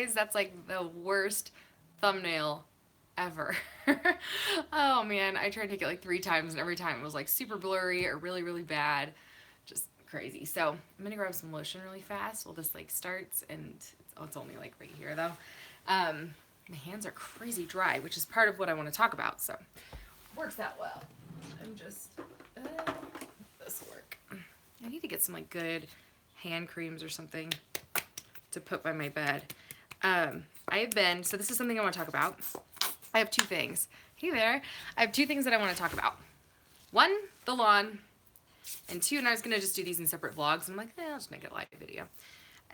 guys, that's like the worst thumbnail ever. Oh man, I tried to take it like 3 times and every time it was like super blurry or really, really bad. Just crazy. So I'm gonna grab some lotion really fast while this like starts, and it's only like right here though. My hands are crazy dry, which is part of what I want to talk about. So works out well. I'm just this work. I need to get some like good hand creams or something to put by my bed. I've been, so this is something I want to talk about. I have 2 things. Hey there. I have 2 things that I want to talk about. One, the lawn, and 2, and I was going to just do these in separate vlogs. And I'm like, I'll just make it a live video.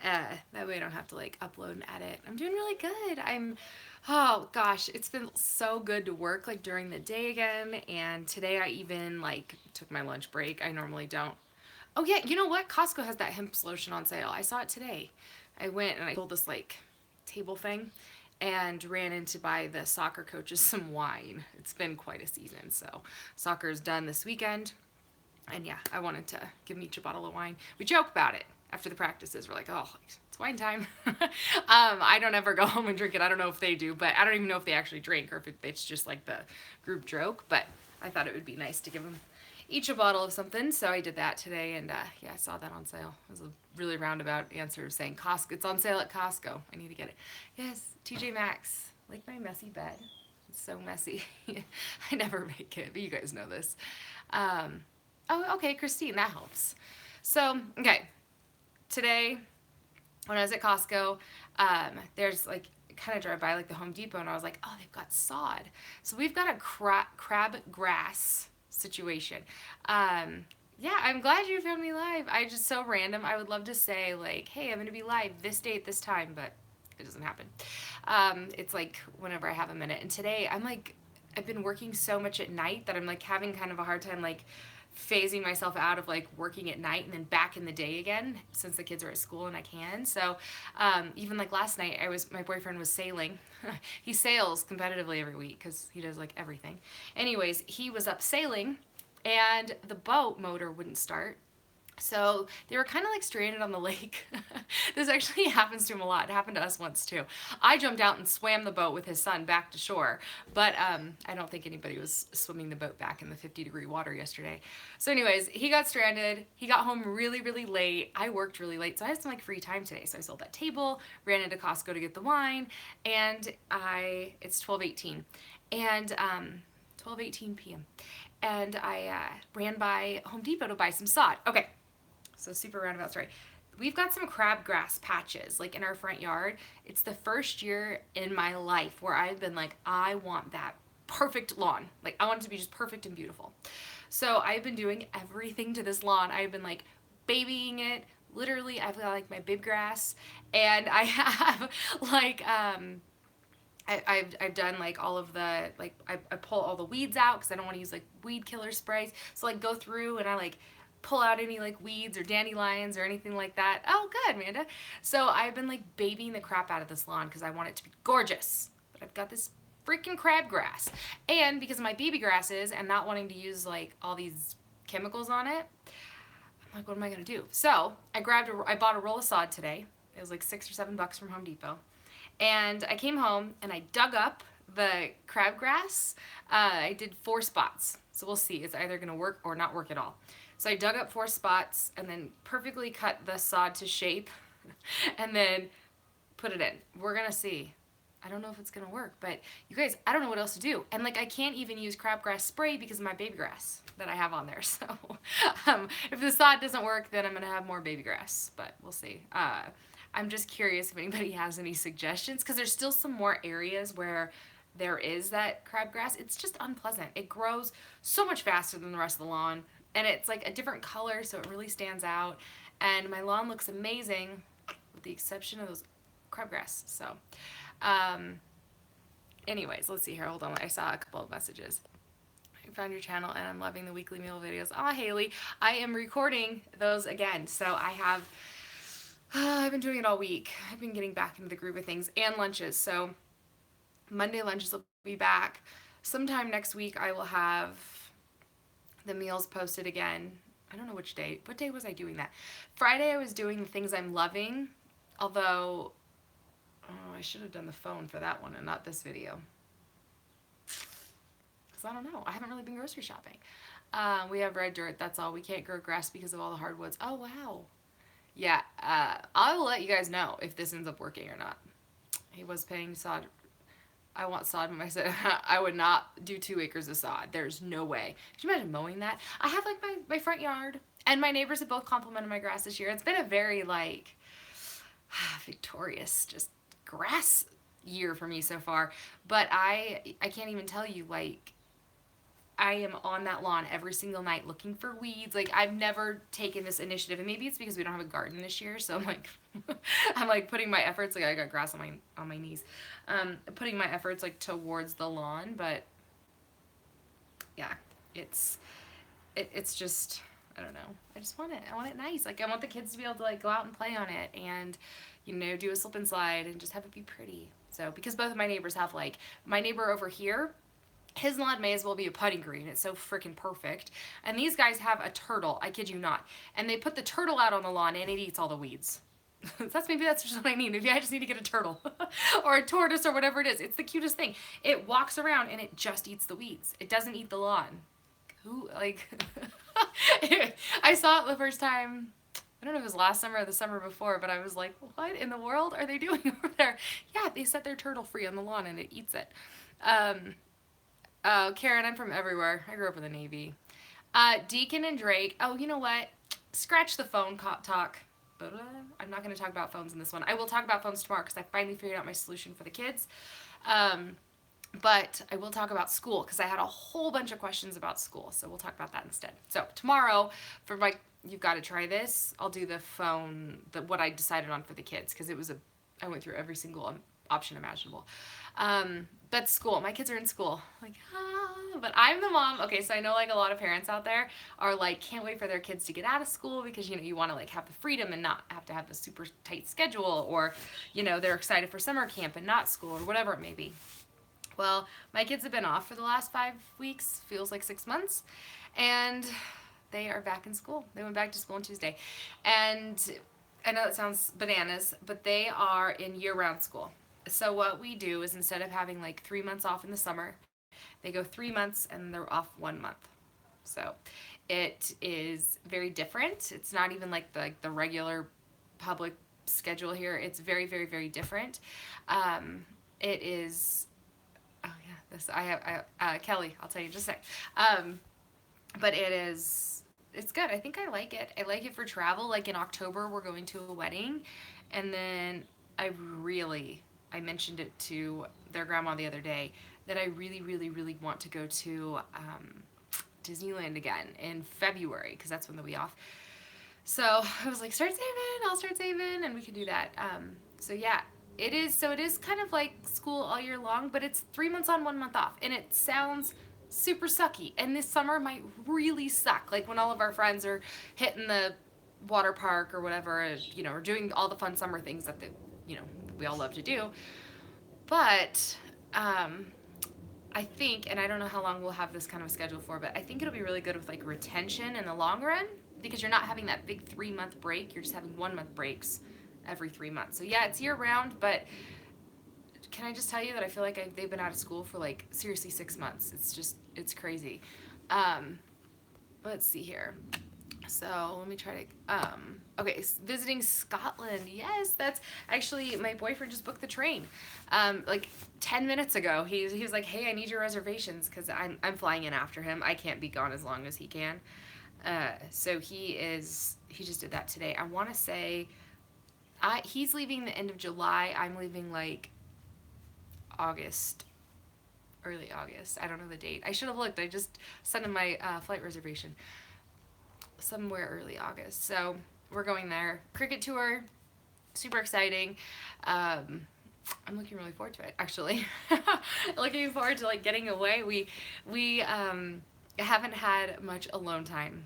That way I don't have to like upload and edit. I'm doing really good. Oh gosh, it's been so good to work like during the day again. And today I even like took my lunch break. I normally don't. Oh yeah, you know what? Costco has that hemp lotion on sale. I saw it today. I went and I pulled this like table thing and ran in to buy the soccer coaches some wine. It's been quite a season. So soccer's done this weekend. And yeah, I wanted to give them each a bottle of wine. We joke about it after the practices. We're like, oh, it's wine time. I don't ever go home and drink it. I don't know if they do, but I don't even know if they actually drink or if it's just like the group joke. But I thought it would be nice to give them each a bottle of something. So I did that today. And yeah, I saw that on sale. It was a really roundabout answer of saying Costco. It's on sale at Costco. I need to get it. Yes, TJ Maxx. Like my messy bed. It's so messy. I never make it, but you guys know this. Oh, okay, Christine, that helps. So, okay, today when I was at Costco, there's like, kind of drive by like the Home Depot, and I was like, oh, they've got sod. So we've got a crab grass situation. Yeah, I'm glad you found me live. I just so random. I would love to say like, hey, I'm going to be live this day at this time, but it doesn't happen. It's like whenever I have a minute. And today I'm like, I've been working so much at night that I'm like having kind of a hard time like phasing myself out of like working at night and then back in the day again since the kids are at school and I can. So even like last night my boyfriend was sailing. He sails competitively every week because he does like everything. Anyways, he was up sailing and the boat motor wouldn't start. So they were kind of like stranded on the lake. This actually happens to him a lot. It happened to us once too. I jumped out and swam the boat with his son back to shore, but I don't think anybody was swimming the boat back in the 50-degree water yesterday. So anyways, he got stranded. He got home really, really late. I worked really late, so I had some like free time today. So I sold that table, ran into Costco to get the wine, and it's 12:18, and 12:18 p.m. And I ran by Home Depot to buy some sod. Okay. So super roundabout story. We've got some crabgrass patches like in our front yard. It's the first year in my life where I've been like, I want that perfect lawn. Like I want it to be just perfect and beautiful. So I've been doing everything to this lawn. I've been like babying it. Literally, I've got like my bib grass, and I have like I've done like all of the like I pull all the weeds out because I don't want to use like weed killer sprays. So like go through and I like pull out any like weeds or dandelions or anything like that. Oh, good, Amanda. So I've been like babying the crap out of this lawn because I want it to be gorgeous. But I've got this freaking crabgrass. And because of my baby grasses and not wanting to use like all these chemicals on it, I'm like, what am I gonna do? So I bought a roll of sod today. It was like $6 or $7 from Home Depot. And I came home and I dug up the crabgrass. I did 4 spots. So we'll see. It's either gonna work or not work at all. So I dug up 4 spots and then perfectly cut the sod to shape and then put it in. We're gonna see. I don't know if it's gonna work, but you guys, I don't know what else to do. And like I can't even use crabgrass spray because of my baby grass that I have on there. So if the sod doesn't work, then I'm gonna have more baby grass, but we'll see. I'm just curious if anybody has any suggestions because there's still some more areas where there is that crabgrass. It's just unpleasant. It grows so much faster than the rest of the lawn. And it's like a different color, so it really stands out. And my lawn looks amazing, with the exception of those crabgrass. So, anyways, let's see here. Hold on. I saw a couple of messages. I found your channel, and I'm loving the weekly meal videos. Aw, Haley, I am recording those again. So I have, I've been doing it all week. I've been getting back into the groove of things and lunches. So Monday lunches will be back. Sometime next week, I will have the meals posted again. I don't know which day. What day was I doing that? Friday I was doing the things I'm loving, although I should have done the phone for that one and not this video. Because I don't know. I haven't really been grocery shopping. We have red dirt. That's all. We can't grow grass because of all the hardwoods. Oh, wow. Yeah, I will let you guys know if this ends up working or not. He was paying sod. I want sod, but I said I would not do 2 acres of sod. There's no way. Could you imagine mowing that? I have like my front yard, and my neighbors have both complimented my grass this year. It's been a very like victorious just grass year for me so far. But I can't even tell you, like, I am on that lawn every single night looking for weeds. Like, I've never taken this initiative, and maybe it's because we don't have a garden this year, so I'm like I'm like putting my efforts, like I got grass on my knees, putting my efforts like towards the lawn. But yeah, it's just, I don't know, I just want it. I want it nice. Like, I want the kids to be able to like go out and play on it, and you know, do a slip and slide and just have it be pretty. So because both of my neighbors have, like, my neighbor over here, his lawn may as well be a putting green. It's so freaking perfect. And these guys have a turtle, I kid you not. And they put the turtle out on the lawn and it eats all the weeds. Maybe that's just what I need. Maybe I just need to get a turtle or a tortoise or whatever it is. It's the cutest thing. It walks around and it just eats the weeds. It doesn't eat the lawn. Who, like, I saw it the first time, I don't know if it was last summer or the summer before, but I was like, what in the world are they doing over there? Yeah, they set their turtle free on the lawn and it eats it. Karen, I'm from everywhere. I grew up in the Navy. Deacon and Drake. Oh, you know what? Scratch the phone talk. I'm not going to talk about phones in this one. I will talk about phones tomorrow because I finally figured out my solution for the kids. But I will talk about school because I had a whole bunch of questions about school. So we'll talk about that instead. So tomorrow, for my, you've got to try this, I'll do the phone, what I decided on for the kids, because it was I went through every single option imaginable. But school, my kids are in school, like, but I'm the mom. Okay, so I know like a lot of parents out there are like, can't wait for their kids to get out of school because, you know, you want to like have the freedom and not have to have the super tight schedule, or, you know, they're excited for summer camp and not school or whatever it may be. Well, my kids have been off for the last 5 weeks, feels like 6 months, and they are back in school. They went back to school on Tuesday. And I know that sounds bananas, but they are in year-round school. So what we do is, instead of having like 3 months off in the summer, they go 3 months and they're off 1 month. So it is very different. It's not even like the regular public schedule here. It's very, very, very different. It is, oh yeah, this, I have, Kelly, I'll tell you in just a sec. But it's good. I think I like it. I like it for travel. Like in October, we're going to a wedding, and then I mentioned it to their grandma the other day that I really, really, really want to go to Disneyland again in February, because that's when they'll be off. So I was like, start saving, I'll start saving, and we can do that. So yeah, it is kind of like school all year long, but it's 3 months on, 1 month off, and it sounds super sucky. And this summer might really suck, like when all of our friends are hitting the water park or whatever, you know, or doing all the fun summer things that we all love to do. But I think, and I don't know how long we'll have this kind of schedule for, but I think it'll be really good with like retention in the long run, because you're not having that big 3 month break. You're just having 1 month breaks every 3 months. So yeah, it's year round, but can I just tell you that I feel like they've been out of school for like seriously 6 months. It's crazy. Let's see here. So let me try to, okay, visiting Scotland. Yes, that's actually, my boyfriend just booked the train. Like 10 minutes ago, he was like, hey, I need your reservations, because I'm flying in after him. I can't be gone as long as he can. So he just did that today. I want to say, he's leaving the end of July. I'm leaving like August, early August. I don't know the date. I should have looked. I just sent him my flight reservation. Somewhere early August. So we're going there. Cricket tour, super exciting. I'm looking really forward to it, actually. Looking forward to like getting away. We haven't had much alone time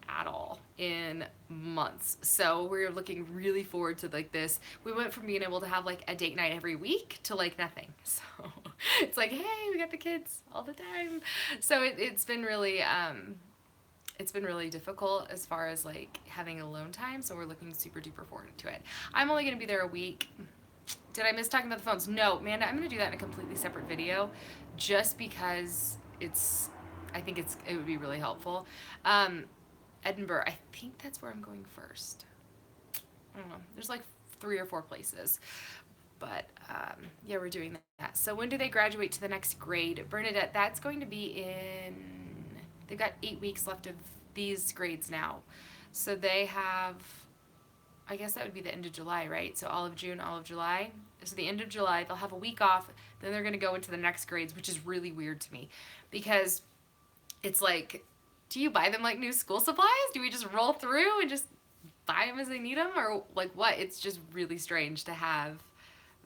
at all in months, so we're looking really forward to like this. We went from being able to have like a date night every week to like nothing. So it's like, hey, we got the kids all the time. So it's been really difficult as far as like having alone time, so we're looking super duper forward to it. I'm only going to be there a week. Did I miss talking about the phones? No, Amanda, I'm going to do that in a completely separate video just because I think it would be really helpful. Um, Edinburgh, I think that's where I'm going first. I don't know. There's like 3 or 4 places. But yeah, we're doing that. So when do they graduate to the next grade? Bernadette, that's going to be in, they've got 8 weeks left of these grades now. So they have, I guess that would be the end of July, right? So all of June, all of July. So the end of July, they'll have a week off. Then they're going to go into the next grades, which is really weird to me because it's like, do you buy them like new school supplies? Do we just roll through and just buy them as they need them? Or like what? It's just really strange to have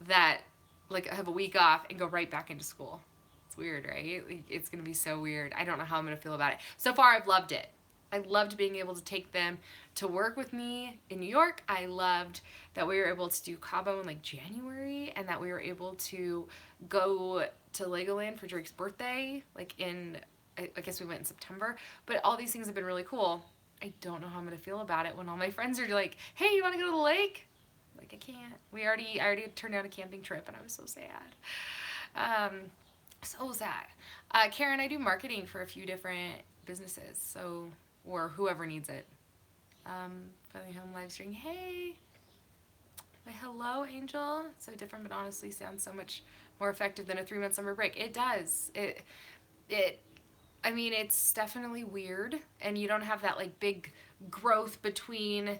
that, like, have a week off and go right back into school. It's weird, right? Like, it's going to be so weird. I don't know how I'm going to feel about it. So far, I've loved it. I loved being able to take them to work with me in New York. I loved that we were able to do Cabo in like January and that we were able to go to Legoland for Drake's birthday, like in, I guess we went in September. But all these things have been really cool. I don't know how I'm going to feel about it when all my friends are like, hey, you want to go to the lake? Like, I can't. I already turned down a camping trip and I was so sad. So sad. Karen, I do marketing for a few different businesses, so, or whoever needs it. Finally home live stream. Hey, my hello, Angel. So different, but honestly sounds so much more effective than a 3-month summer break. It does. It. I mean, it's definitely weird, and you don't have that like big growth between,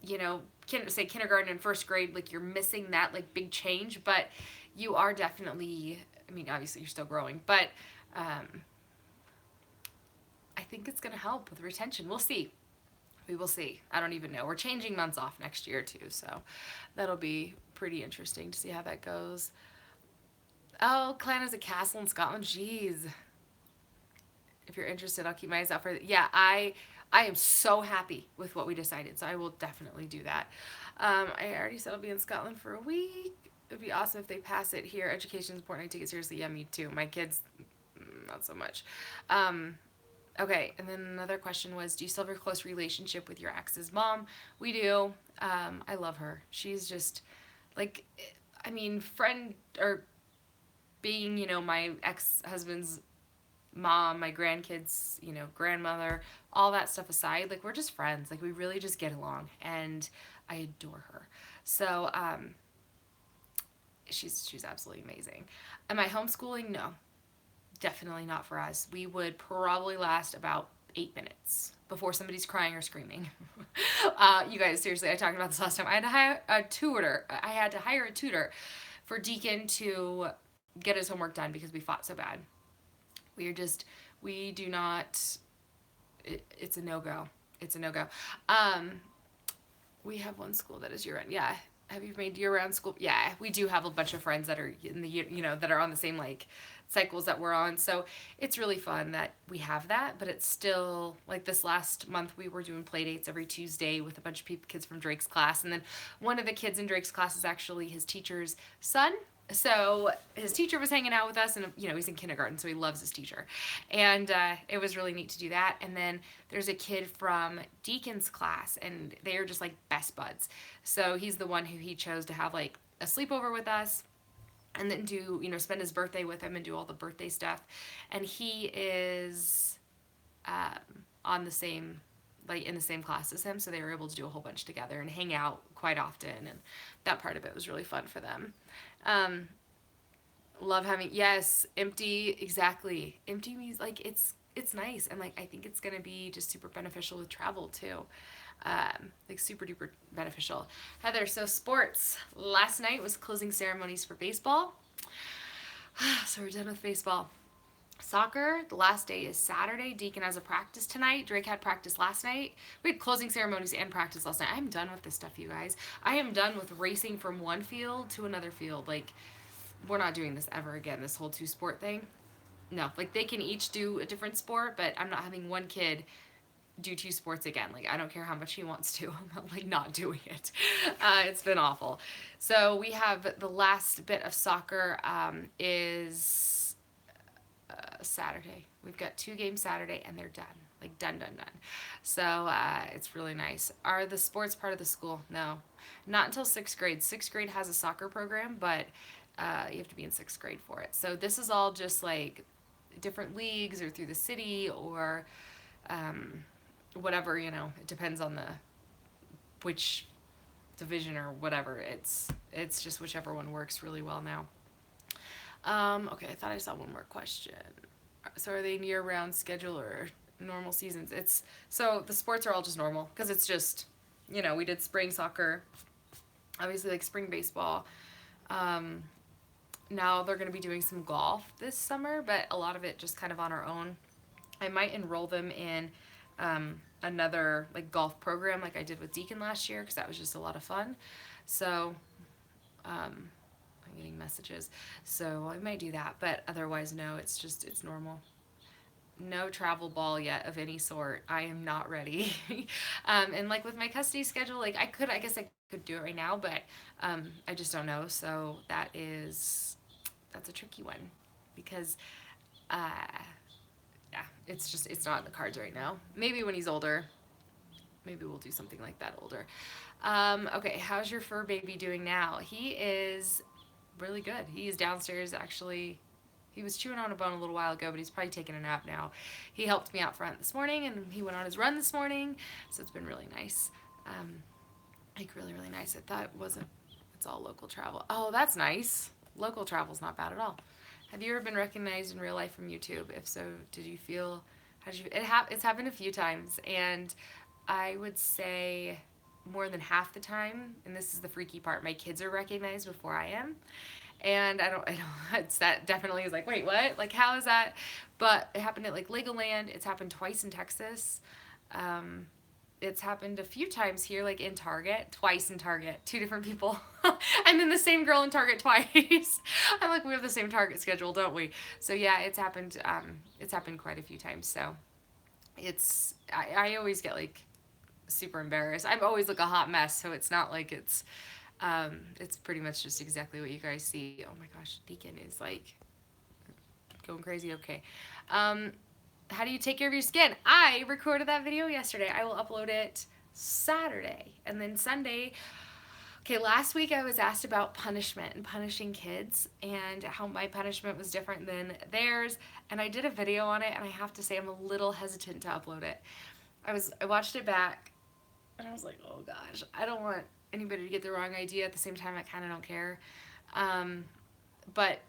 you know, say kindergarten and first grade. Like you're missing that like big change, but you are definitely. I mean, obviously you're still growing, but I think it's gonna help with retention. We'll see. We will see. I don't even know. We're changing months off next year too, so that'll be pretty interesting to see how that goes. Oh, Clan is a castle in Scotland. Jeez. If you're interested, I'll keep my eyes out for it. Yeah, I am so happy with what we decided, so I will definitely do that. I already said I'll be in Scotland for a week. It would be awesome if they pass it here. Education is important. I take it seriously. Yeah, me too. My kids, not so much. Okay, and then another question was, do you still have a close relationship with your ex's mom? We do. I love her. She's just, like, I mean, friend, or being, you know, my ex-husband's mom, my grandkids, you know, grandmother, all that stuff aside, like, we're just friends. Like, we really just get along, and I adore her. So, she's absolutely amazing. Am I homeschooling? No. Definitely not for us. We would probably last about 8 minutes before somebody's crying or screaming. You guys, seriously, I talked about this last time. I had to hire a tutor. I had to hire a tutor for Deacon to get his homework done because we fought so bad. We do not, it's a no-go. It's a no-go. We have one school that is year-round. Yeah. Have you made year-round school? Yeah, we do have a bunch of friends that are in the, you know, that are on the same, like, cycles that we're on. So it's really fun that we have that, but it's still, like, this last month we were doing play dates every Tuesday with a bunch of kids from Drake's class. And then one of the kids in Drake's class is actually his teacher's son. So his teacher was hanging out with us, and, you know, he's in kindergarten, so he loves his teacher. And it was really neat to do that. And then there's a kid from Deacon's class, and they are just, like, best buds. So he's the one who he chose to have, like, a sleepover with us and then do, you know, spend his birthday with him and do all the birthday stuff. And he is on the same, like, in the same class as him, so they were able to do a whole bunch together and hang out quite often, and that part of it was really fun for them. Love having, yes, empty, exactly. Empty means, like, it's nice, and, like, I think it's gonna be just super beneficial with travel too. Like, super duper beneficial. Heather, so sports. Last night was closing ceremonies for baseball. So we're done with baseball. Soccer, the last day is Saturday. Deacon has a practice tonight. Drake had practice last night. We had closing ceremonies and practice last night. I'm done with this stuff, you guys. I am done with racing from one field to another field. Like, we're not doing this ever again, this whole 2-sport thing. No, like, they can each do a different sport, but I'm not having one kid do 2 sports again. Like, I don't care how much he wants to. I'm like not doing it. It's been awful. So we have the last bit of soccer is Saturday. We've got 2 games Saturday, and they're done. Like, done, done, done. So it's really nice. Are the sports part of the school? No. Not until 6th grade. 6th grade has a soccer program, but you have to be in 6th grade for it. So this is all just like different leagues or through the city or um, whatever, it depends on the which division or whatever. It's just whichever one works really well now. Okay, I thought I saw one more question. So are they year-round schedule or normal seasons? It's so the sports are all just normal because it's just, we did spring soccer, obviously like spring baseball. Um, Now they're going to be doing some golf this summer, but a lot of it just kind of on our own. I might enroll them in another like golf program like I did with Deacon last year because that was just a lot of fun. So I'm getting messages. So I might do that, but otherwise, no, it's normal. No travel ball yet of any sort. I am not ready. And like with my custody schedule, like I guess I could do it right now, but I just don't know. So that's a tricky one because, uh, yeah, it's not in the cards right now. Maybe when he's older, maybe we'll do something like that older. Okay, how's your fur baby doing now? He is really good. He is downstairs actually. He was chewing on a bone a little while ago, but he's probably taking a nap now. He helped me out front this morning, and he went on his run this morning, so it's been really nice. Like really, really nice. I thought it wasn't. It's all local travel. Oh, that's nice. Local travel's not bad at all. Have you ever been recognized in real life from YouTube? If so, did you feel? How did you? It's happened a few times, and I would say more than half the time. And this is the freaky part. My kids are recognized before I am, and it's that definitely is like, wait, what? Like, how is that? But it happened at like Legoland. It's happened twice in Texas. Um, it's happened a few times here, like in Target, twice in Target, 2 different people, and then the same girl in Target twice. I'm like, we have the same Target schedule, don't we? So yeah, it's happened. It's happened quite a few times. So I always get like super embarrassed. I'm always like a hot mess, so it's not like it's pretty much just exactly what you guys see. Oh my gosh, Deacon is like going crazy. Okay. How do you take care of your skin? I recorded that video yesterday. I will upload it Saturday. And then Sunday. Okay, last week I was asked about punishment and punishing kids and how my punishment was different than theirs. And I did a video on it, and I have to say I'm a little hesitant to upload it. I watched it back, and I was like, oh gosh, I don't want anybody to get the wrong idea. At the same time, I kind of don't care. But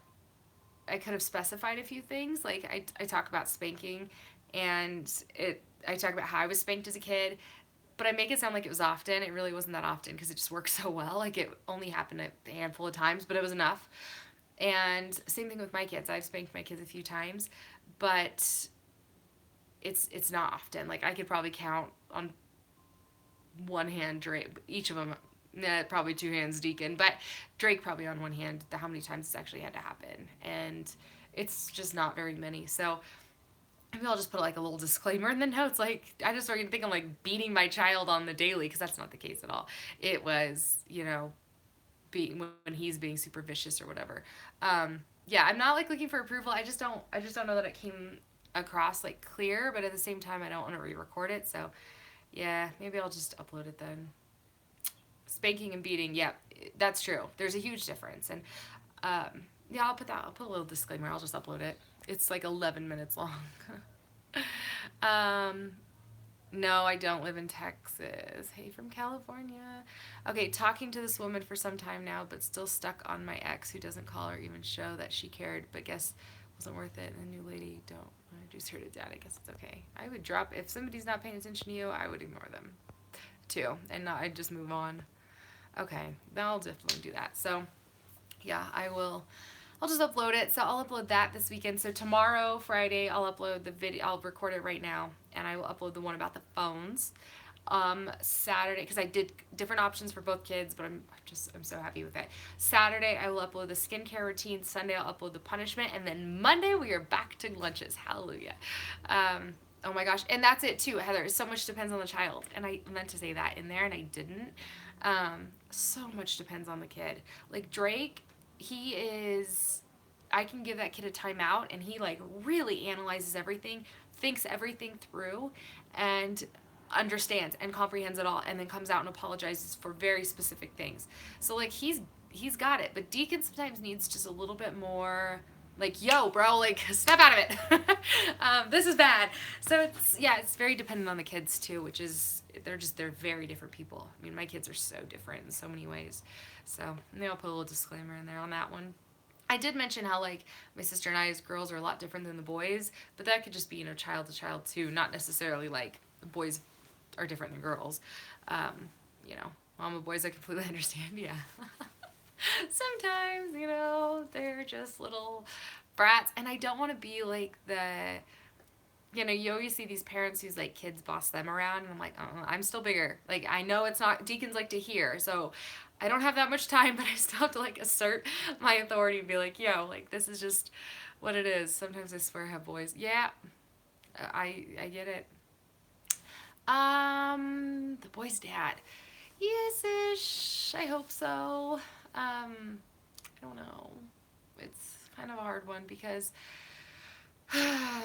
I could have specified a few things. Like I talk about spanking, and I talk about how I was spanked as a kid, but I make it sound like it was often. It really wasn't that often because it just works so well. Like it only happened a handful of times, but it was enough. And same thing with my kids. I've spanked my kids a few times, but it's not often. Like I could probably count on one hand Drake, each of them. Probably 2 hands Deacon, but Drake probably on one hand. How many times it's actually had to happen, and it's just not very many. So maybe I'll just put like a little disclaimer in the notes. Like I just started to think I'm like beating my child on the daily because that's not the case at all. It was being when he's being super vicious or whatever. Yeah, I'm not like looking for approval. I just don't know that it came across like clear, but at the same time I don't want to re-record it. So yeah, maybe I'll just upload it then. Spanking and beating, yeah, that's true. There's a huge difference, and yeah, I'll put a little disclaimer. I'll just upload it. It's like 11 minutes long. No, I don't live in Texas. Hey, from California. Okay, talking to this woman for some time now, but still stuck on my ex who doesn't call or even show that she cared, but guess wasn't worth it. And the new lady, don't introduce her to dad. I guess it's okay. I would drop, if somebody's not paying attention to you, I would ignore them too, and I'd just move on. Okay, then I'll definitely do that. So yeah, I'll just upload it. So I'll upload that this weekend. So tomorrow, Friday, I'll upload the video. I'll record it right now, and I will upload the one about the phones. Saturday, because I did different options for both kids, but I'm so happy with it. Saturday, I will upload the skincare routine. Sunday, I'll upload the punishment, and then Monday, we are back to lunches. Hallelujah. Oh my gosh, and that's it too, Heather. So much depends on the child, and I meant to say that in there, and I didn't. So much depends on the kid. Like Drake, he is I can give that kid a timeout and he like really analyzes everything, thinks everything through, and understands and comprehends it all, and then comes out and apologizes for very specific things. So like he's got it, but Deacon sometimes needs just a little bit more like, yo bro, like step out of it. This is bad. So it's very dependent on the kids too, which is they're very different people. I mean, my kids are so different in so many ways. So maybe I'll put a little disclaimer in there on that one. I did mention how like my sister and I as girls are a lot different than the boys, but that could just be, child to child too, not necessarily like boys are different than girls. You know, mama boys I completely understand, yeah. Sometimes, they're just little brats, and I don't want to be like you always see these parents whose like kids boss them around, and I'm like, I'm still bigger. Like, I know it's not Deacons like to hear, so I don't have that much time, but I still have to like assert my authority and be like, yo, like this is just what it is. Sometimes I swear I have boys. Yeah, I get it. The boy's dad. Yes-ish. I hope so. I don't know. It's kind of a hard one because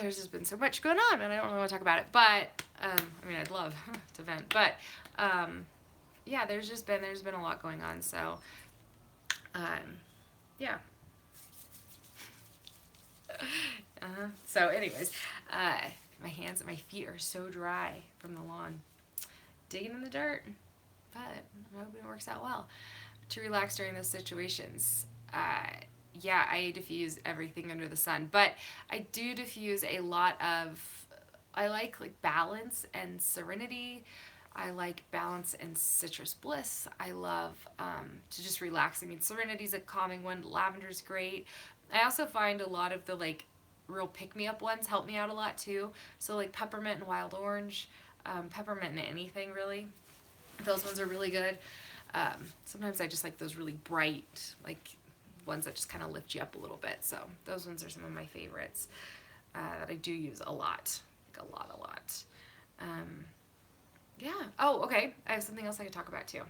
there's just been so much going on and I don't really want to talk about it. But, I mean, I'd love to vent. But, yeah, there's been a lot going on. So, yeah. So anyways, my hands and my feet are so dry from the lawn. Digging in the dirt. But I'm hoping it works out well. To relax during those situations. Yeah, I diffuse everything under the sun, but I do diffuse a lot of, I like balance and serenity. I like balance and citrus bliss. I love to just relax. I mean, serenity's a calming one. Lavender's great. I also find a lot of the real pick-me-up ones help me out a lot too. So like peppermint and wild orange, peppermint and anything really. Those ones are really good. Sometimes I just like those really bright, ones that just kind of lift you up a little bit. So those ones are some of my favorites that I do use a lot. Like a lot. Yeah. Oh, okay. I have something else I could talk about too.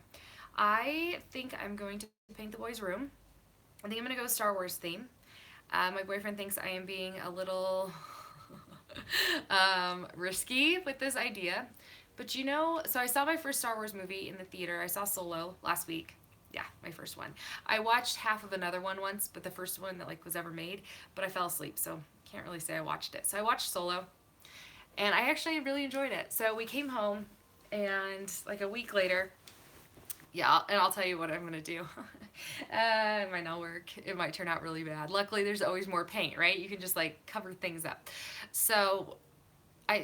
I think I'm going to paint the boys' room. I think I'm going to go Star Wars theme. My boyfriend thinks I am being a little risky with this idea. But so I saw my first Star Wars movie in the theater. I saw Solo last week. Yeah, my first one. I watched half of another one once, but the first one that was ever made, but I fell asleep, so can't really say I watched it. So I watched Solo, and I actually really enjoyed it. So we came home, and a week later, yeah, and I'll tell you what I'm going to do. It might not work. It might turn out really bad. Luckily, there's always more paint, right? You can just cover things up. So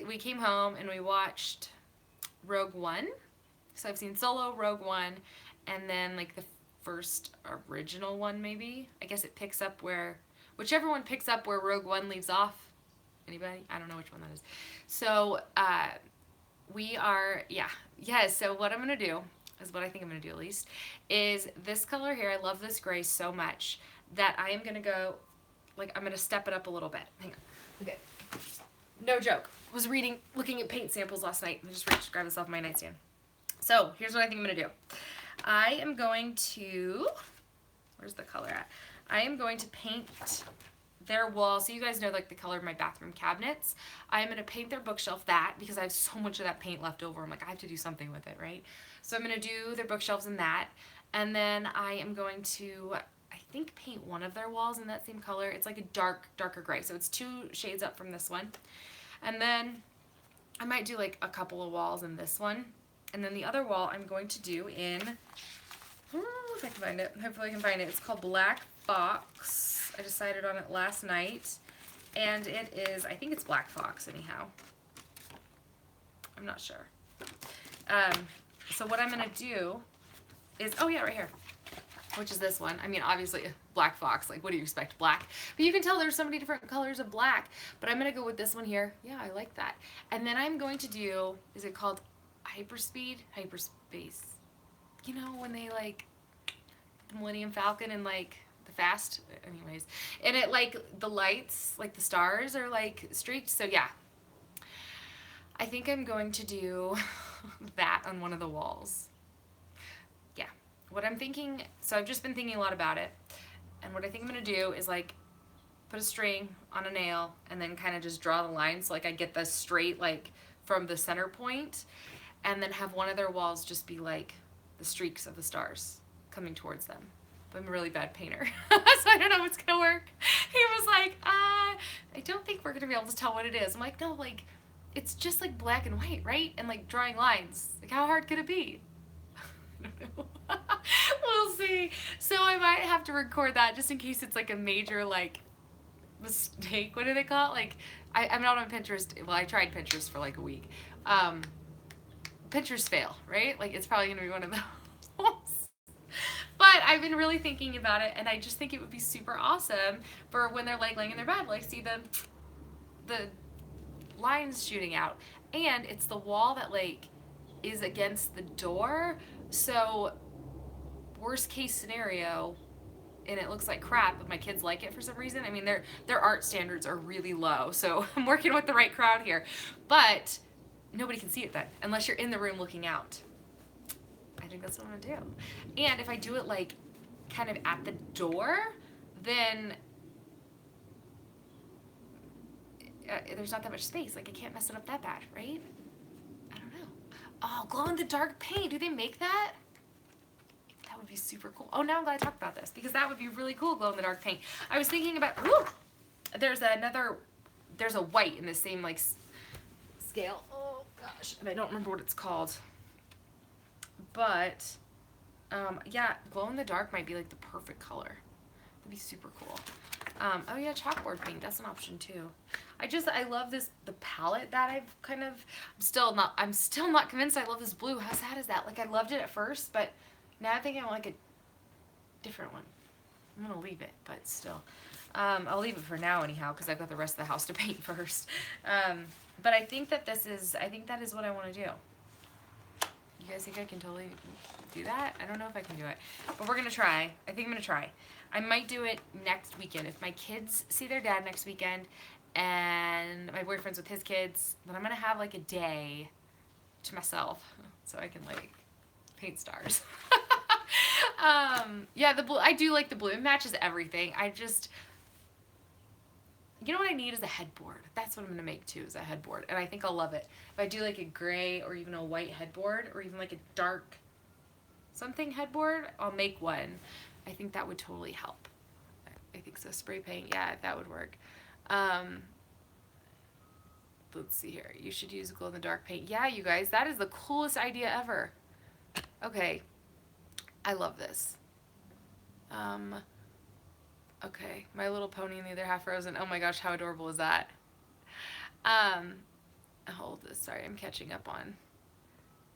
we came home, and we watched Rogue One. So I've seen Solo, Rogue One, and then the first original one maybe. I guess it picks up whichever one picks up where Rogue One leaves off. Anybody? I don't know which one that is. So so what I'm going to do, is what I think I'm going to do at least, is this color here. I love this gray so much that I am going to go, I'm going to step it up a little bit. Hang on. Okay. No joke. Was looking at paint samples last night and just reached to grab this off my nightstand. So here's what I think I'm going to do. I am going to, where's the color at? I am going to paint their wall. So you guys know the color of my bathroom cabinets. I'm going to paint their bookshelf that because I have so much of that paint left over. I'm I have to do something with it, right? So I'm going to do their bookshelves in that. And then I am going to, I think, paint one of their walls in that same color. It's a darker gray. So it's 2 shades up from this one. And then I might do a couple of walls in this one. And then the other wall I'm going to do in, if I can find it, hopefully I can find it. It's called Black Fox. I decided on it last night. And it is, I think it's Black Fox anyhow. I'm not sure. So what I'm going to do is, oh yeah, right here, which is this one. I mean, obviously, Black Fox, what do you expect? Black. But you can tell there's so many different colors of black. But I'm going to go with this one here. Yeah, I like that. And then I'm going to do, is it called Hyperspace? You know, when they, the Millennium Falcon and, the Fast, anyways. And it, the lights, the stars are, streaked. So, yeah. I think I'm going to do that on one of the walls. Yeah. What I'm thinking, so I've just been thinking a lot about it. And what I think I'm going to do is, put a string on a nail and then kind of just draw the lines so like I get the straight like from the center point, and then have one of their walls just be like the streaks of the stars coming towards them. But I'm a really bad painter, so I don't know if it's gonna work. He was like, I don't think we're gonna be able to tell what it is. I'm like, no, like, it's just like black and white, right? And like drawing lines. Like, how hard could it be? I don't know. We'll see. So I might have to record that just in case it's like a major like mistake. What do they call it? Like, I'm not on Pinterest. Well, I tried Pinterest for like a week. Pinterest fail, right? Like, it's probably gonna be one of those. But I've been really thinking about it, and I just think it would be super awesome for when they're like laying in their bed, like see the lines shooting out, and it's the wall that like is against the door. So worst case scenario, and it looks like crap, but my kids like it for some reason. I mean, their art standards are really low, so I'm working with the right crowd here. But nobody can see it then, unless you're in the room looking out. I think that's what I'm gonna do. And if I do it like kind of at the door, then there's not that much space. Like, I can't mess it up that bad, right? I don't know. Oh, glow-in-the-dark paint. Do they make that? That would be super cool. Oh, now I'm glad I talked about this, because that would be really cool, glow-in-the-dark paint. I was thinking about, ooh, there's a white in the same like scale. Oh gosh, and I don't remember what it's called. But yeah, glow-in-the-dark might be like the perfect color. That'd be super cool. Oh yeah, chalkboard paint, that's an option too. I love the palette that I've kind of, I'm still not convinced I love this blue. How sad is that? Like, I loved it at first, but now I think I want like a different one. I'm gonna leave it, but still. I'll leave it for now anyhow, because I've got the rest of the house to paint first. But I think that that is what I want to do. You guys think I can totally do that? I don't know if I can do it, but we're gonna try. I think I'm gonna try. I might do it next weekend. If my kids see their dad next weekend and my boyfriend's with his kids, then I'm gonna have like a day to myself so I can like paint stars. Yeah, the blue, I do like the blue. It matches everything. You know what I need is a headboard. That's what I'm gonna make too, is a headboard. And I think I'll love it. If I do like a gray or even a white headboard, or even like a dark something headboard, I'll make one. I think that would totally help. I think so. Spray paint, yeah, that would work. Let's see here. You should use glow-in-the-dark paint. Yeah, you guys, that is the coolest idea ever. Okay, I love this. Okay, My Little Pony and the Other Half Frozen. Oh my gosh, how adorable is that? Hold this. Sorry, I'm catching up on.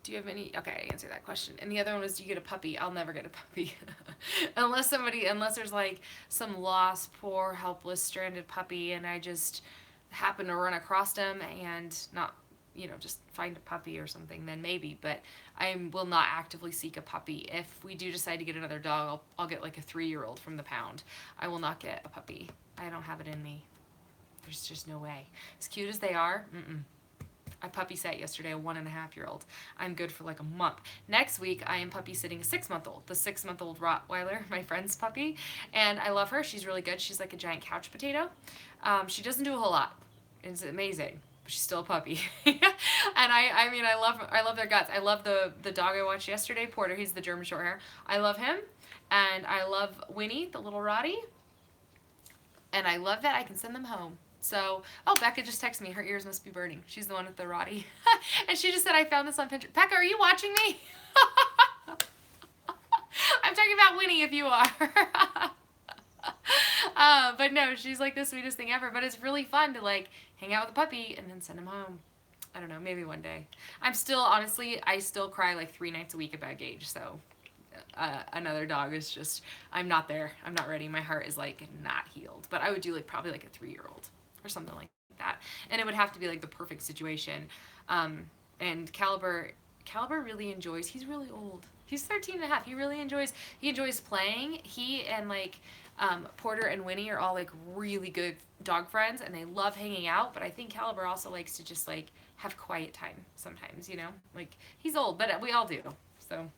Do you have any? Okay, I answered that question. And the other one was, do you get a puppy? I'll never get a puppy. unless there's like some lost, poor, helpless, stranded puppy, and I just happen to run across them and not, just find a puppy or something, then maybe. But I will not actively seek a puppy. If we do decide to get another dog, I'll get like a 3-year-old from the pound. I will not get a puppy. I don't have it in me. There's just no way. As cute as they are, I puppy sat yesterday a 1.5-year-old. I'm good for like a month. Next week, I am puppy sitting a 6-month-old. The 6-month-old Rottweiler, my friend's puppy. And I love her. She's really good. She's like a giant couch potato. She doesn't do a whole lot. It's amazing. But she's still a puppy. And I love their guts. I love the dog I watched yesterday, Porter. He's the German Shorthair. I love him. And I love Winnie, the little Rottie. And I love that I can send them home. So, oh, Becca just texted me. Her ears must be burning. She's the one with the Rottie. And she just said, I found this on Pinterest. Becca, are you watching me? I'm talking about Winnie if you are. But no, she's like the sweetest thing ever. But it's really fun to like hang out with a puppy and then send him home. I don't know, maybe one day. I still cry like 3 nights a week about Gage. So another dog is just, I'm not there. I'm not ready. My heart is like not healed. But I would do like probably like a 3-year-old or something like that. And it would have to be like the perfect situation. And Caliber really enjoys, he's really old. He's 13 and a half. He enjoys playing. He and like Porter and Winnie are all like really good dog friends, and they love hanging out. But I think Caliber also likes to just like have quiet time sometimes, like he's old, but we all do. So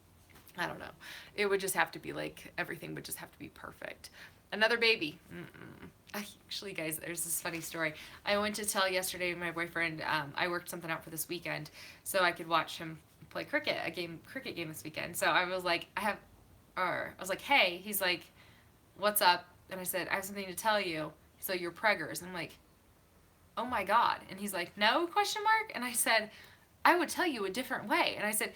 I don't know. It would just have to be like, everything would just have to be perfect. Another baby. Actually, guys, there's this funny story. I went to tell yesterday my boyfriend I worked something out for this weekend, so I could watch him play cricket game this weekend. So I was like, I was like, hey. He's like, what's up? And I said, I have something to tell you. So you're preggers. And I'm like, oh my god. And he's like, no, question mark. And I said, I would tell you a different way. And I said,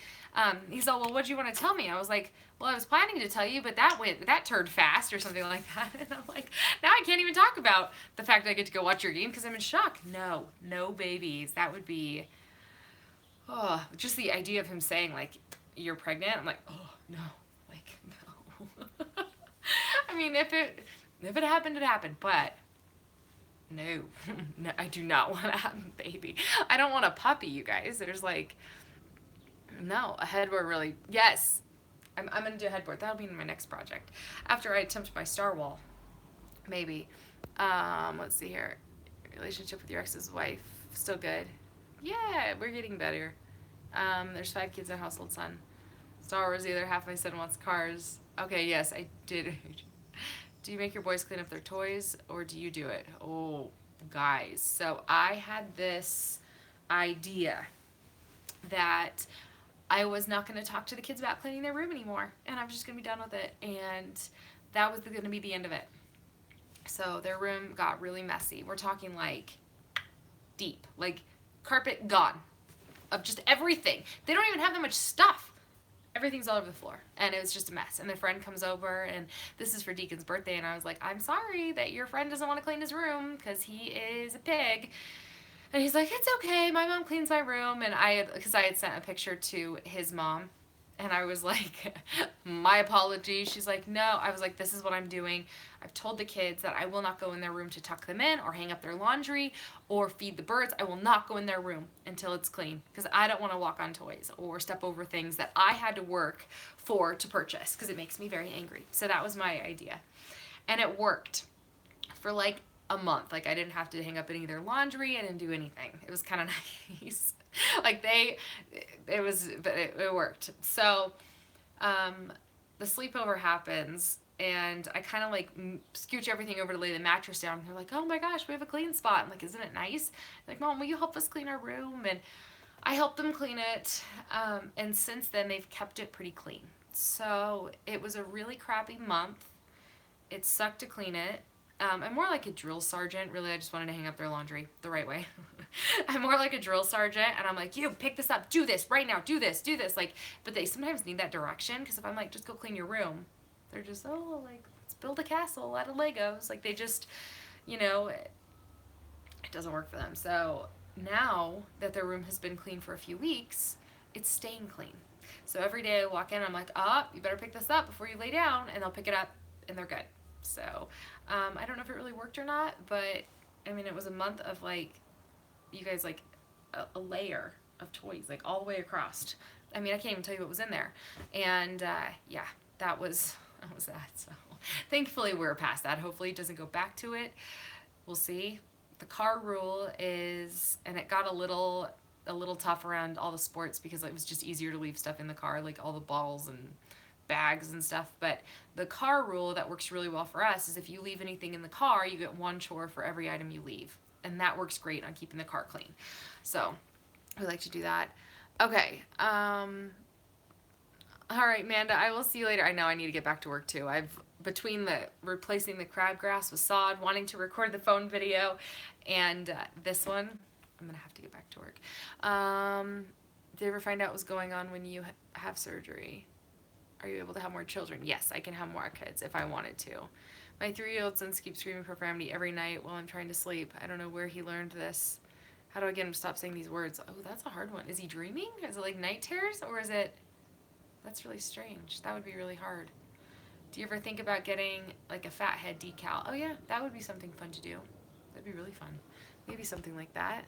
he's all, well, what do you want to tell me? I was like, well, I was planning to tell you, but that turned fast or something like that. And I'm like, now I can't even talk about the fact that I get to go watch your game because I'm in shock. No, no babies. That would be, oh, just the idea of him saying like, you're pregnant. I'm like, oh no, like no. I mean, if it happened, it happened, but no, no, I do not want to have a baby. I don't want a puppy, you guys. There's like, no, a headboard really, yes. I'm going to do a headboard. That'll be my next project. After I attempt my star wall, maybe. Let's see here. Relationship with your ex's wife, still good. Yeah, we're getting better. There's 5 kids and a household son. Star Wars, the other half of my son wants cars. Okay, yes, I did. Do you make your boys clean up their toys, or do you do it? Oh, guys. So I had this idea that I was not going to talk to the kids about cleaning their room anymore, and I was just going to be done with it, and that was going to be the end of it. So their room got really messy. We're talking like deep, like carpet gone, of just everything. They don't even have that much stuff. Everything's all over the floor, and it was just a mess. And the friend comes over, and this is for Deacon's birthday, and I was like, I'm sorry that your friend doesn't want to clean his room because he is a pig. And he's like, it's okay, my mom cleans my room. And because I had sent a picture to his mom, and I was like, my apologies. She's like, no. I was like, this is what I'm doing. I've told the kids that I will not go in their room to tuck them in or hang up their laundry or feed the birds. I will not go in their room until it's clean because I don't want to walk on toys or step over things that I had to work for to purchase because it makes me very angry. So that was my idea. And it worked for like a month. Like I didn't have to hang up any of their laundry. I didn't do anything. It was kind of nice. Like it worked. So the sleepover happens, and I kind of like scooch everything over to lay the mattress down. And they're like, oh my gosh, we have a clean spot. I'm like, isn't it nice? They're like, Mom, will you help us clean our room? And I helped them clean it. And since then, they've kept it pretty clean. So it was a really crappy month. It sucked to clean it. I'm more like a drill sergeant. Really, I just wanted to hang up their laundry the right way. I'm more like a drill sergeant, and I'm like, you pick this up, do this right now, do this. Like, but they sometimes need that direction, because if I'm like, just go clean your room, they're just, oh, like, let's build a castle out of Legos. Like, they just, it doesn't work for them. So now that their room has been clean for a few weeks, it's staying clean. So every day I walk in, I'm like, you better pick this up before you lay down, and they'll pick it up, and they're good. So I don't know if it really worked or not, but I mean, it was a month of like, you guys, like a layer of toys, like all the way across. I mean, I can't even tell you what was in there. And yeah, that was that. So thankfully we're past that. Hopefully it doesn't go back to it. We'll see. The car rule is, and it got a little tough around all the sports because it was just easier to leave stuff in the car, like all the bottles and bags and stuff. But the car rule that works really well for us is if you leave anything in the car, you get 1 chore for every item you leave. And that works great on keeping the car clean. So we like to do that. Okay. All right, Amanda, I will see you later. I know I need to get back to work too. Between replacing the crabgrass with sod, wanting to record the phone video, and this one, I'm going to have to get back to work. Did you ever find out what was going on when you have surgery? Are you able to have more children? Yes, I can have more kids if I wanted to. My 3-year-old son keeps screaming profanity every night while I'm trying to sleep. I don't know where he learned this. How do I get him to stop saying these words? Oh, that's a hard one. Is he dreaming? Is it like night terrors? Or is it... That's really strange. That would be really hard. Do you ever think about getting like a fat head decal? Oh yeah, that would be something fun to do. That'd be really fun. Maybe something like that.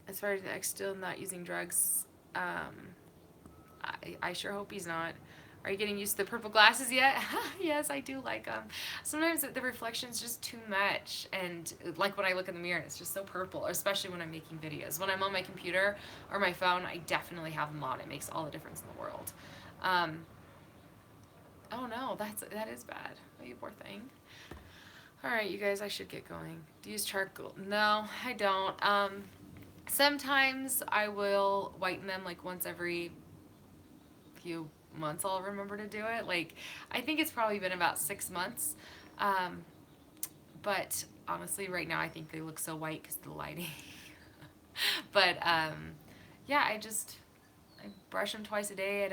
As far as X still not using drugs, I sure hope he's not. Are you getting used to the purple glasses yet? Yes, I do like them. Sometimes the reflection's just too much, and like when I look in the mirror, it's just so purple, especially when I'm making videos. When I'm on my computer or my phone, I definitely have them on. It makes all the difference in the world. Oh no, that is bad. Oh, you poor thing. Alright, you guys, I should get going. Do you use charcoal? No, I don't. Sometimes I will whiten them like once every few months I'll remember to do it. Like, I think it's probably been about 6 months. Um, but honestly, right now I think they look so white because of the lighting. But yeah, I brush them twice a day.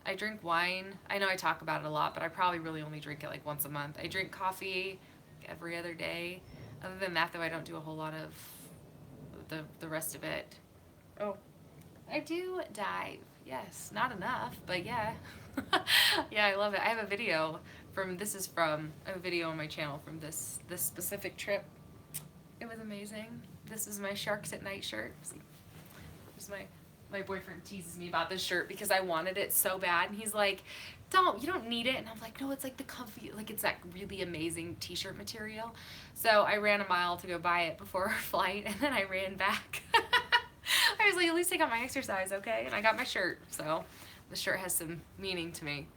I drink wine. I know I talk about it a lot, but I probably really only drink it like once a month. I drink coffee every other day. Other than that, though, I don't do a whole lot of the rest of it. Oh, I do dive. Yes, not enough, but yeah. Yeah, I love it. I have a video I have a video on my channel from this specific trip. It was amazing. This is my Sharks at Night shirt. See, this is my boyfriend teases me about this shirt because I wanted it so bad, and he's like, you don't need it. And I'm like, no, it's like the comfy, like it's that really amazing t-shirt material. So I ran a mile to go buy it before our flight, and then I ran back. I was like, at least I got my exercise, okay? And I got my shirt, so the shirt has some meaning to me.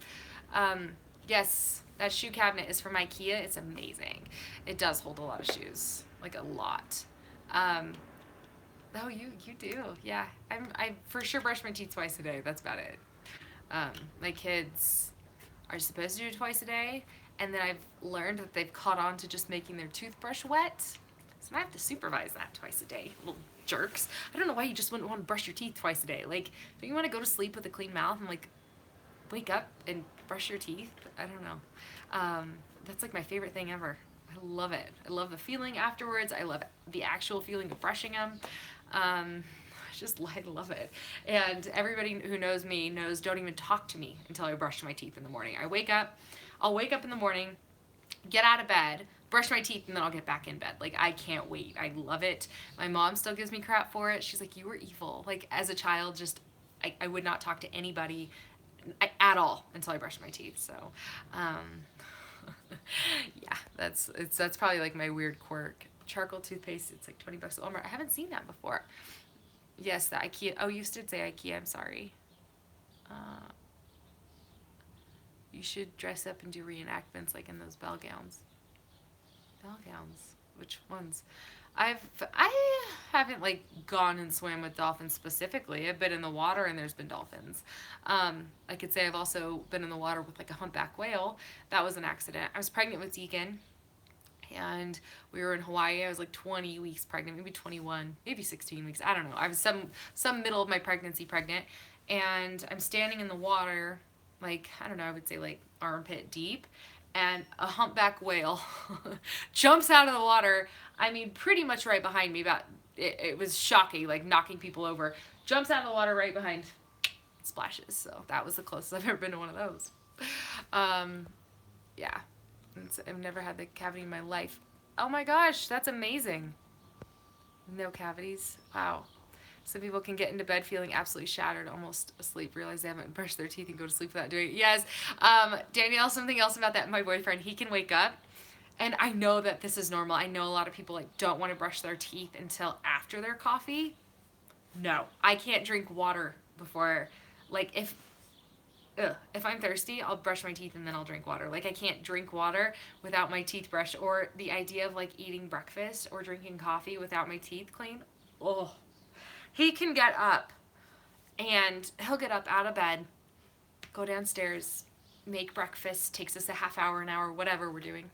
Yes, that shoe cabinet is from IKEA. It's amazing. It does hold a lot of shoes, like a lot. Oh, you do, yeah. I for sure brush my teeth twice a day. That's about it. My kids are supposed to do it twice a day, and then I've learned that they've caught on to just making their toothbrush wet. So I have to supervise that twice a day. Little jerks. I don't know why you just wouldn't want to brush your teeth twice a day. Like, don't you want to go to sleep with a clean mouth and like wake up and brush your teeth? I don't know. That's like my favorite thing ever. I love it. I love the feeling afterwards. I love the actual feeling of brushing them. I love it. And everybody who knows me knows don't even talk to me until I brush my teeth in the morning. I'll wake up in the morning, get out of bed, brush my teeth, and then I'll get back in bed. Like, I can't wait. I love it. My mom still gives me crap for it. She's like, you were evil. Like, as a child, just, I would not talk to anybody at all until I brushed my teeth. So, yeah, that's probably like my weird quirk. Charcoal toothpaste, it's like 20 bucks at Walmart. I haven't seen that before. Yes, the IKEA. Oh, you did say IKEA. I'm sorry. You should dress up and do reenactments like in those bell gowns. Bell gowns. Which ones? I haven't like gone and swam with dolphins specifically. I've been in the water and there's been dolphins. I could say I've also been in the water with like a humpback whale. That was an accident. I was pregnant with Deacon, and we were in Hawaii. I was like 20 weeks pregnant, maybe 21, maybe 16 weeks. I don't know. I was some middle of my pregnancy pregnant, and I'm standing in the water, like, I don't know, I would say like armpit deep, and a humpback whale jumps out of the water. I mean, pretty much right behind me. It was shocking, like knocking people over. Jumps out of the water right behind, splashes. So that was the closest I've ever been to one of those. Yeah. I've never had the cavity in my life. Oh my gosh, that's amazing. No cavities. Wow. Some people can get into bed feeling absolutely shattered, almost asleep, realize they haven't brushed their teeth and go to sleep without doing it. Yes. Danielle, something else about that, my boyfriend, he can wake up, and I know that this is normal. I know a lot of people like don't want to brush their teeth until after their coffee. No, I can't drink water before, like if I'm thirsty, I'll brush my teeth and then I'll drink water. Like, I can't drink water without my teeth brushed, or the idea of like eating breakfast or drinking coffee without my teeth clean. Oh, he can get up, and he'll get up out of bed, go downstairs, make breakfast, takes us a half hour, an hour, whatever we're doing,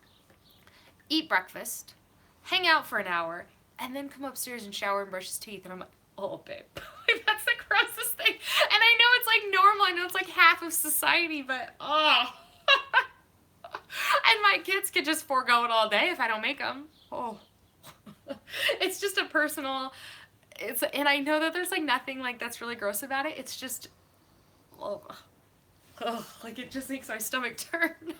eat breakfast, hang out for an hour, and then come upstairs and shower and brush his teeth. And I'm like, oh, babe, that's the grossest thing. And I know it's like normal. I know it's like half of society, but oh. And my kids could just forego it all day if I don't make them. Oh. It's just a personal, and I know that there's like nothing like that's really gross about it. It's just, oh, like it just makes my stomach turn.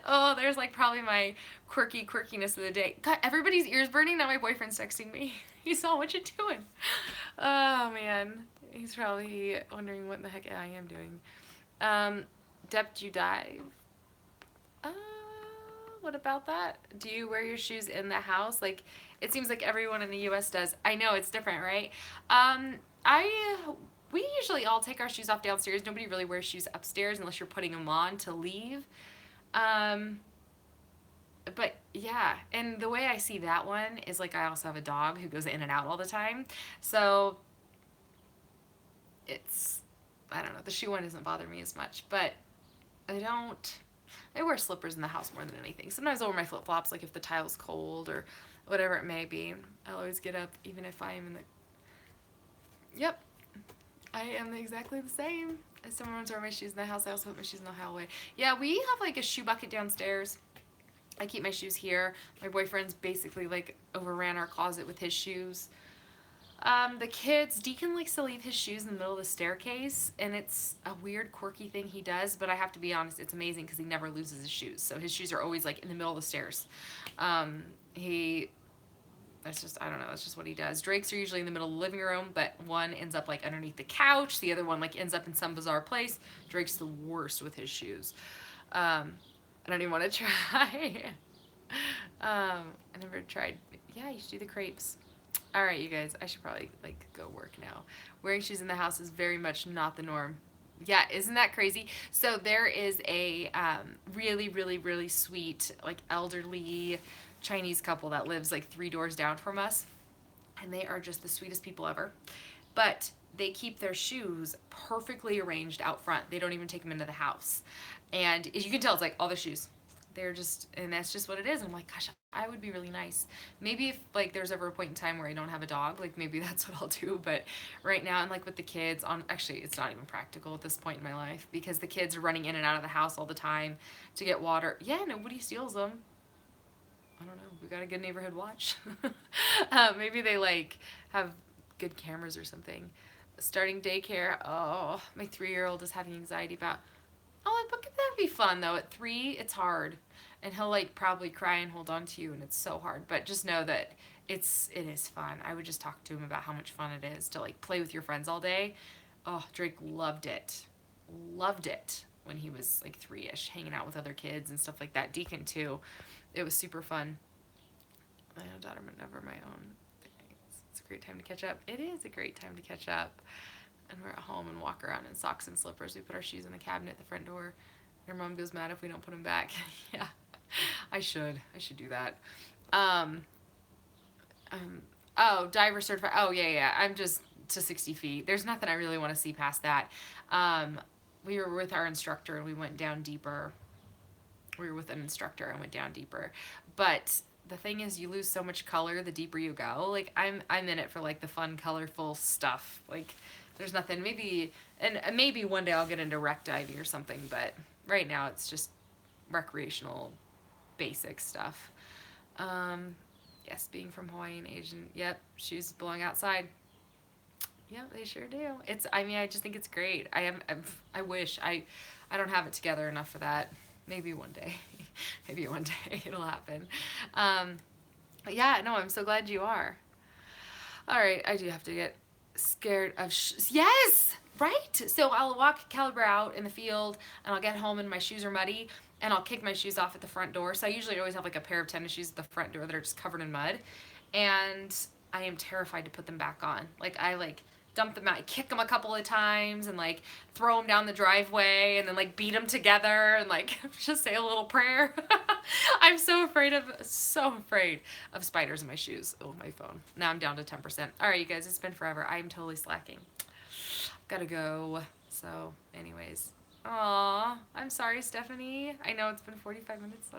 Oh, there's like probably my quirkiness of the day. God, everybody's ears burning. Now my boyfriend's texting me. He saw what you're doing. Oh man, he's probably wondering what the heck I am doing. Depth you dive. What about that? Do you wear your shoes in the house? Like, it seems like everyone in the U.S. does. I know it's different, right? We usually all take our shoes off downstairs. Nobody really wears shoes upstairs unless you're putting them on to leave. But Yeah, and the way I see that one is like I also have a dog who goes in and out all the time. So it's, I don't know, the shoe one doesn't bother me as much, but I don't, I wear slippers in the house more than anything. Sometimes I'll wear my flip-flops, like if the tile's cold or whatever it may be. I'll always get up, even if I am in the, yep, I am exactly the same. If someone wants to wear my shoes in the house, I also put my shoes in the hallway. Yeah, we have like a shoe bucket downstairs. I keep my shoes here. My boyfriend's basically like overran our closet with his shoes. The kids, Deacon likes to leave his shoes in the middle of the staircase, and it's a weird, quirky thing he does, but I have to be honest, it's amazing because he never loses his shoes. So his shoes are always like in the middle of the stairs. He, that's just, I don't know, that's just what he does. Drake's are usually in the middle of the living room, but one ends up like underneath the couch, the other one like ends up in some bizarre place. Drake's the worst with his shoes. I don't even want to try. I never tried. Yeah, you should do the crepes. All right, you guys, I should probably like go work now. Wearing shoes in the house is very much not the norm. Yeah, isn't that crazy? So there is a really, really, really sweet, like elderly Chinese couple that lives like 3 doors down from us, and they are just the sweetest people ever. But they keep their shoes perfectly arranged out front. They don't even take them into the house, and as you can tell, it's like all their shoes. They're just, and that's just what it is. I'm like, gosh, I would be really nice. Maybe if like there's ever a point in time where I don't have a dog, like maybe that's what I'll do. But right now, and like with the kids, on actually, it's not even practical at this point in my life because the kids are running in and out of the house all the time to get water. Yeah, nobody steals them. I don't know. We got a good neighborhood watch. Maybe they like have good cameras or something. Starting daycare. Oh, my 3-year-old is having anxiety about. Oh, but that'd be fun though. At 3, it's hard, and he'll like probably cry and hold on to you, and it's so hard. But just know that it is fun. I would just talk to him about how much fun it is to like play with your friends all day. Oh, Drake loved it when he was like 3-ish, hanging out with other kids and stuff like that. Deacon too. It was super fun. My own daughter, but never my own. It's a great time to catch up. It is a great time to catch up. And we're at home and walk around in socks and slippers. We put our shoes in the cabinet at the front door. Her mom goes mad if we don't put them back. Yeah, I should do that. Um, oh, diver certified. Oh, yeah. I'm just to 60 feet. There's nothing I really want to see past that. We were with our instructor and we went down deeper. We were with an instructor and went down deeper. But the thing is, you lose so much color the deeper you go. Like I'm in it for like the fun, colorful stuff. Like there's nothing. Maybe one day I'll get into wreck diving or something. But right now it's just recreational, basic stuff. Yes, being from Hawaii and Asian. Yep, shoes belong outside. Yep, they sure do. I just think it's great. I wish I don't have it together enough for that. Maybe one day. Maybe one day it'll happen. But yeah, no, I'm so glad you are. All right, I do have to get scared of yes, right. So I'll walk Caliber out in the field, and I'll get home and my shoes are muddy, and I'll kick my shoes off at the front door. So I usually always have like a pair of tennis shoes at the front door that are just covered in mud, and I am terrified to put them back on. Like I dump them out, I kick them a couple of times, and like throw them down the driveway, and then like beat them together, and like just say a little prayer. I'm so afraid of spiders in my shoes. Oh, my phone. Now I'm down to 10%. All right, you guys, it's been forever. I'm totally slacking. Gotta go. So, anyways. Aw, I'm sorry, Stephanie. I know it's been 45 minutes though.